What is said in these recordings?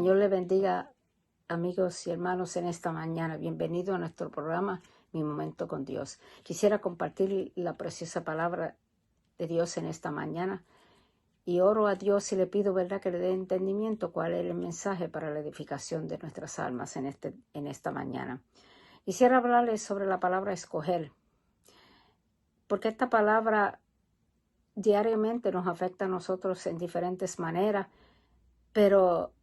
Señor le bendiga, amigos y hermanos, en esta mañana. Bienvenido a nuestro programa, Mi Momento con Dios. Quisiera compartir la preciosa palabra de Dios en esta mañana y oro a Dios y le pido, ¿verdad?, que le dé entendimiento cuál es el mensaje para la edificación de nuestras almas en esta mañana. Quisiera hablarles sobre la palabra escoger, porque esta palabra diariamente nos afecta a nosotros en diferentes maneras, pero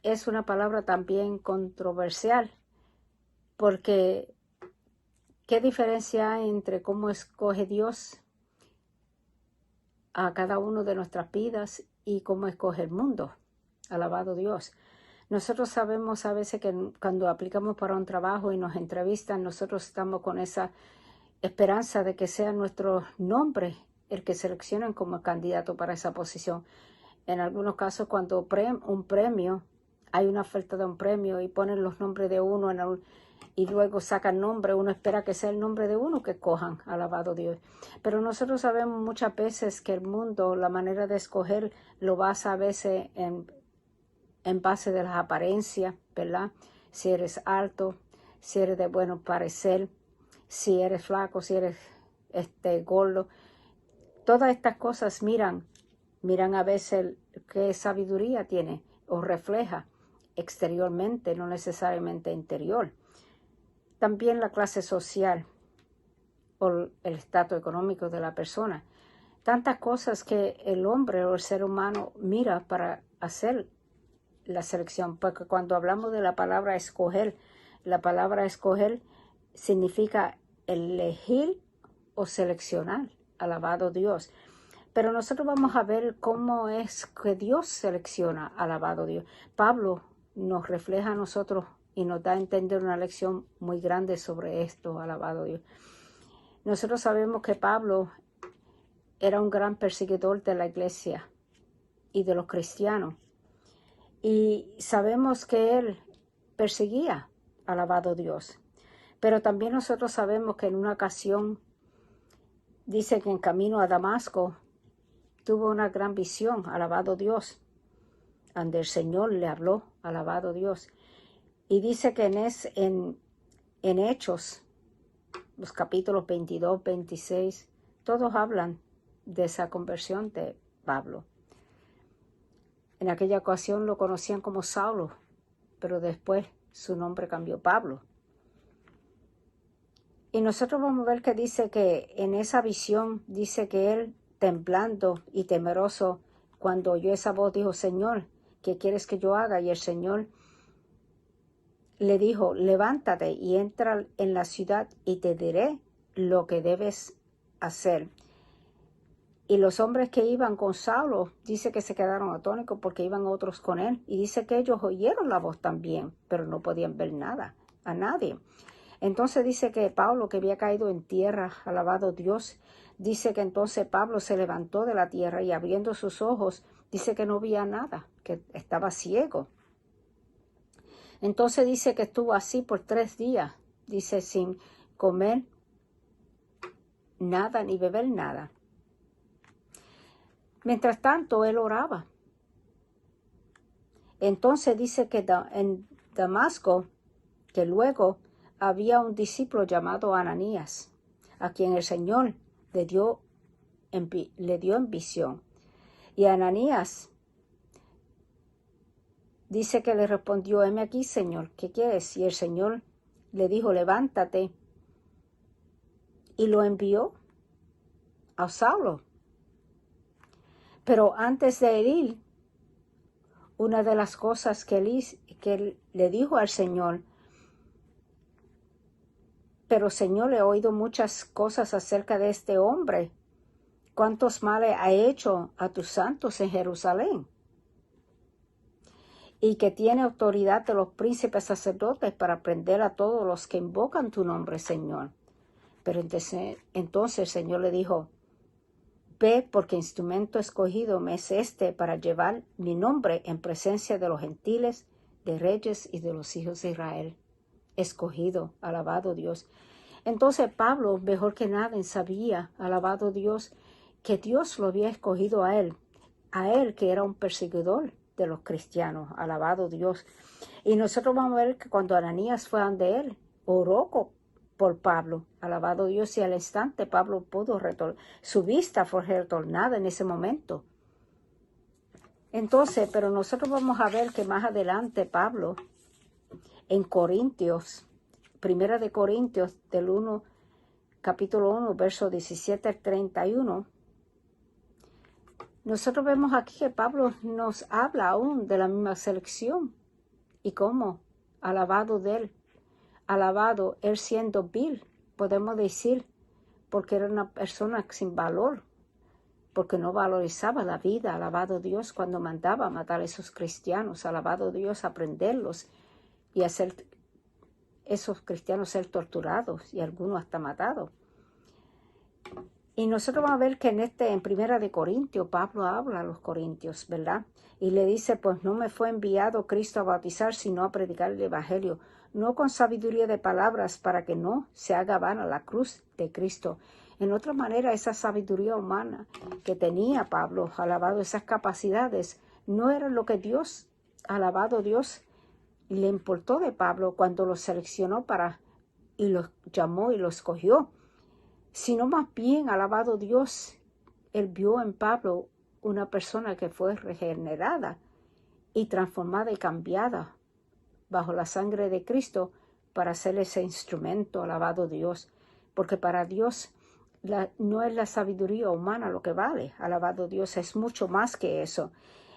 es una palabra también controversial, porque ¿qué diferencia hay entre cómo escoge Dios a cada uno de nuestras vidas y cómo escoge el mundo? Alabado Dios. Nosotros sabemos a veces que cuando aplicamos para un trabajo y nos entrevistan, nosotros estamos con esa esperanza de que sea nuestro nombre el que seleccionen como candidato para esa posición. En algunos casos, cuando un premio, hay una oferta de un premio y ponen los nombres de uno y luego sacan nombre, uno espera que sea el nombre de uno que cojan, alabado Dios. Pero nosotros sabemos muchas veces que el mundo, la manera de escoger, lo basa a veces en base de las apariencias, ¿verdad? Si eres alto, si eres de buen parecer, si eres flaco, si eres gordo. Todas estas cosas miran a veces qué sabiduría tiene o refleja exteriormente, no necesariamente interior. También la clase social o el estatus económico de la persona. Tantas cosas que el hombre o el ser humano mira para hacer la selección, porque cuando hablamos de la palabra escoger significa elegir o seleccionar, alabado Dios. Pero nosotros vamos a ver cómo es que Dios selecciona, alabado Dios. Pablo nos refleja a nosotros y nos da a entender una lección muy grande sobre esto, alabado Dios. Nosotros sabemos que Pablo era un gran perseguidor de la iglesia y de los cristianos. Y sabemos que él perseguía, alabado Dios. Pero también nosotros sabemos que en una ocasión, dice que en camino a Damasco, tuvo una gran visión, alabado Dios, donde el Señor le habló, alabado Dios. Y dice que en Hechos, los capítulos 22, 26, todos hablan de esa conversión de Pablo. En aquella ocasión lo conocían como Saulo, pero después su nombre cambió Pablo. Y nosotros vamos a ver que dice que en esa visión, dice que él, temblando y temeroso, cuando oyó esa voz, dijo: Señor, ¿qué quieres que yo haga? Y el Señor le dijo: levántate y entra en la ciudad y te diré lo que debes hacer. Y los hombres que iban con Saulo, dice que se quedaron atónitos porque iban otros con él. Y dice que ellos oyeron la voz también, pero no podían ver nada, a nadie. Entonces dice que Pablo, que había caído en tierra, alabado Dios, dice que entonces Pablo se levantó de la tierra y abriendo sus ojos, dice que no veía nada, que estaba ciego. Entonces dice que estuvo así por 3 días, dice, sin comer nada ni beber nada. Mientras tanto, él oraba. Entonces dice que en Damasco, que luego había un discípulo llamado Ananías, a quien el Señor le dio en visión. Y Ananías dice que le respondió: heme aquí, Señor, ¿qué quieres? Y el Señor le dijo: levántate. Y lo envió a Saulo. Pero antes de ir, una de las cosas que él le dijo al Señor: pero Señor, he oído muchas cosas acerca de este hombre. ¿Cuántos males ha hecho a tus santos en Jerusalén? Y que tiene autoridad de los príncipes sacerdotes para prender a todos los que invocan tu nombre, Señor. Pero entonces el Señor le dijo: ve, porque instrumento escogido me es para llevar mi nombre en presencia de los gentiles, de reyes y de los hijos de Israel. Escogido, alabado Dios. Entonces Pablo, mejor que nadie, sabía, alabado Dios, que Dios lo había escogido a él que era un perseguidor de los cristianos. Alabado Dios. Y nosotros vamos a ver que cuando Ananías fue ante él, oró por Pablo. Alabado Dios. Y al instante Pablo pudo retornar. Su vista fue retornada en ese momento. Entonces, pero nosotros vamos a ver que más adelante Pablo, en Corintios, Primera de Corintios, capítulo 1, verso 17 al 31, nosotros vemos aquí que Pablo nos habla aún de la misma selección y cómo, alabado él siendo vil, podemos decir, porque era una persona sin valor, porque no valorizaba la vida, alabado Dios, cuando mandaba a matar a esos cristianos, alabado Dios, a prenderlos y hacer esos cristianos ser torturados y algunos hasta matados. Y nosotros vamos a ver que en Primera de Corintios, Pablo habla a los corintios, ¿verdad? Y le dice, pues no me fue enviado Cristo a bautizar, sino a predicar el Evangelio, no con sabiduría de palabras, para que no se haga vana la cruz de Cristo. En otra manera, esa sabiduría humana que tenía Pablo, alabado, esas capacidades, no era lo que Dios, alabado Dios, le importó de Pablo cuando lo seleccionó y lo llamó y lo escogió, sino más bien, alabado Dios, él vio en Pablo una persona que fue regenerada y transformada y cambiada bajo la sangre de Cristo para ser ese instrumento, alabado Dios, porque para Dios no es la sabiduría humana lo que vale, alabado Dios, es mucho más que eso.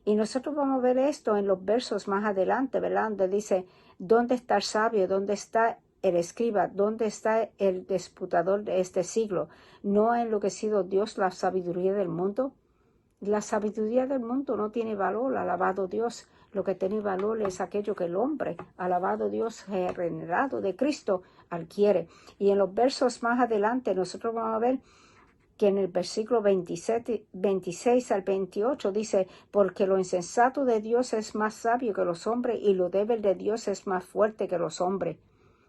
Y nosotros vamos a ver esto en los versos más adelante, ¿verdad? Donde dice, ¿dónde está el sabio? ¿Dónde está el escriba? ¿Dónde está el disputador de este siglo? ¿No ha enloquecido Dios la sabiduría del mundo? La sabiduría del mundo no tiene valor, alabado Dios. Lo que tiene valor es aquello que el hombre, alabado Dios, regenerado de Cristo, adquiere. Y en los versos más adelante nosotros vamos a ver que en el versículo 26 al 28 dice, porque lo insensato de Dios es más sabio que los hombres y lo débil de Dios es más fuerte que los hombres.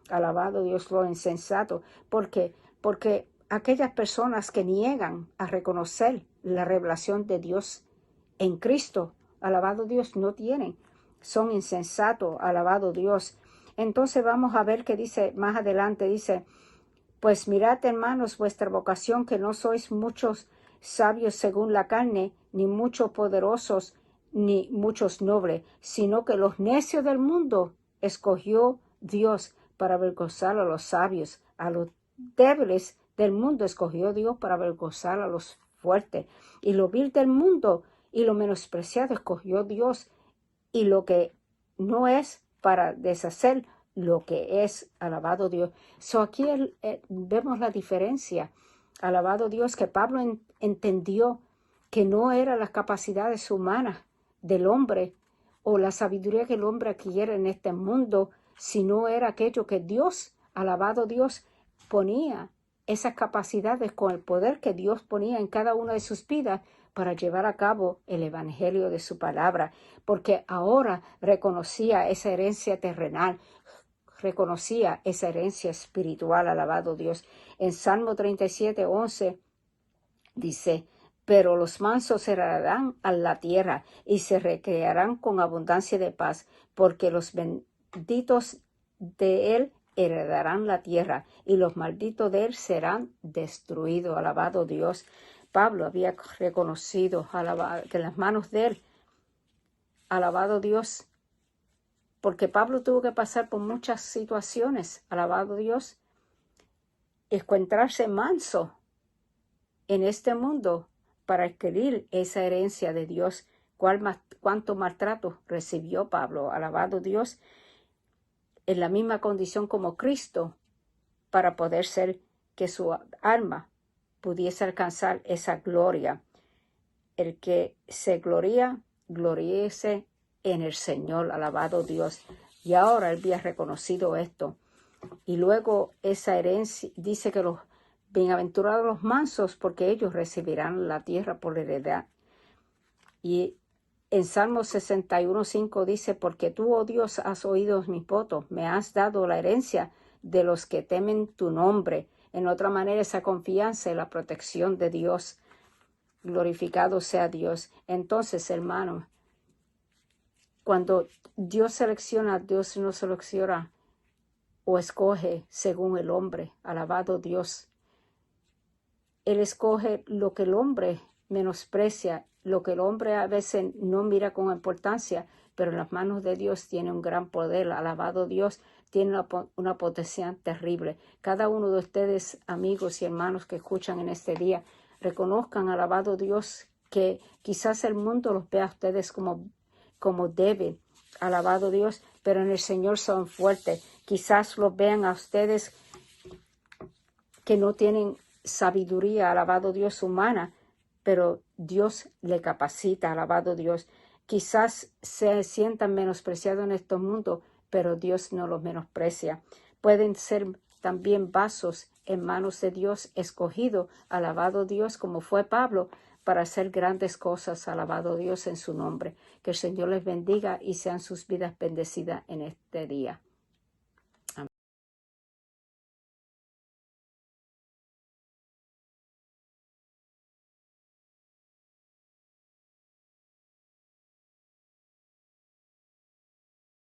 Alabado Dios, lo insensato. ¿Por qué? Porque aquellas personas que niegan a reconocer la revelación de Dios en Cristo, alabado Dios, no tienen. Son insensatos, alabado Dios. Entonces vamos a ver que dice más adelante, dice, pues mirad, hermanos, vuestra vocación, que no sois muchos sabios según la carne, ni muchos poderosos, ni muchos nobles, sino que los necios del mundo escogió Dios para avergonzar a los sabios, a los débiles del mundo escogió Dios para avergonzar a los fuertes, y lo vil del mundo y lo menospreciado escogió Dios, y lo que no es para deshacer lo que es, alabado Dios. Aquí vemos la diferencia, alabado Dios, que Pablo entendió que no eran las capacidades humanas del hombre o la sabiduría que el hombre adquiere en este mundo, sino era aquello que Dios, alabado Dios, ponía esas capacidades con el poder que Dios ponía en cada una de sus vidas para llevar a cabo el evangelio de su palabra, porque ahora reconocía esa herencia terrenal, reconocía esa herencia espiritual, alabado Dios. En Salmo 37:11 dice, pero los mansos heredarán a la tierra y se recrearán con abundancia de paz, porque los benditos de él heredarán la tierra y los malditos de él serán destruidos, alabado Dios. Pablo había reconocido que en las manos de él, alabado Dios, porque Pablo tuvo que pasar por muchas situaciones, alabado Dios, encontrarse manso en este mundo para adquirir esa herencia de Dios. Cuánto maltrato recibió Pablo, alabado Dios, en la misma condición como Cristo, para poder ser que su alma pudiese alcanzar esa gloria. El que se gloríese en el Señor, alabado Dios. Y ahora él había reconocido esto. Y luego esa herencia, dice que los bienaventurados los mansos, porque ellos recibirán la tierra por heredad. Y en Salmo 61:5 dice, porque tú, oh Dios, has oído mis votos, me has dado la herencia de los que temen tu nombre. En otra manera, esa confianza en la protección de Dios. Glorificado sea Dios. Entonces, hermanos, Cuando Dios selecciona, Dios no selecciona o escoge según el hombre. Alabado Dios. Él escoge lo que el hombre menosprecia, lo que el hombre a veces no mira con importancia, pero en las manos de Dios tiene un gran poder. Alabado Dios, tiene una potencia terrible. Cada uno de ustedes, amigos y hermanos que escuchan en este día, reconozcan, alabado Dios, que quizás el mundo los vea a ustedes como débil, alabado Dios, pero en el Señor son fuertes. Quizás los vean a ustedes que no tienen sabiduría, alabado Dios, humana, pero Dios le capacita, alabado Dios. Quizás se sientan menospreciados en estos mundos, pero Dios no los menosprecia. Pueden ser también vasos en manos de Dios escogidos, alabado Dios, como fue Pablo, para hacer grandes cosas, alabado Dios en su nombre. Que el Señor les bendiga y sean sus vidas bendecidas en este día.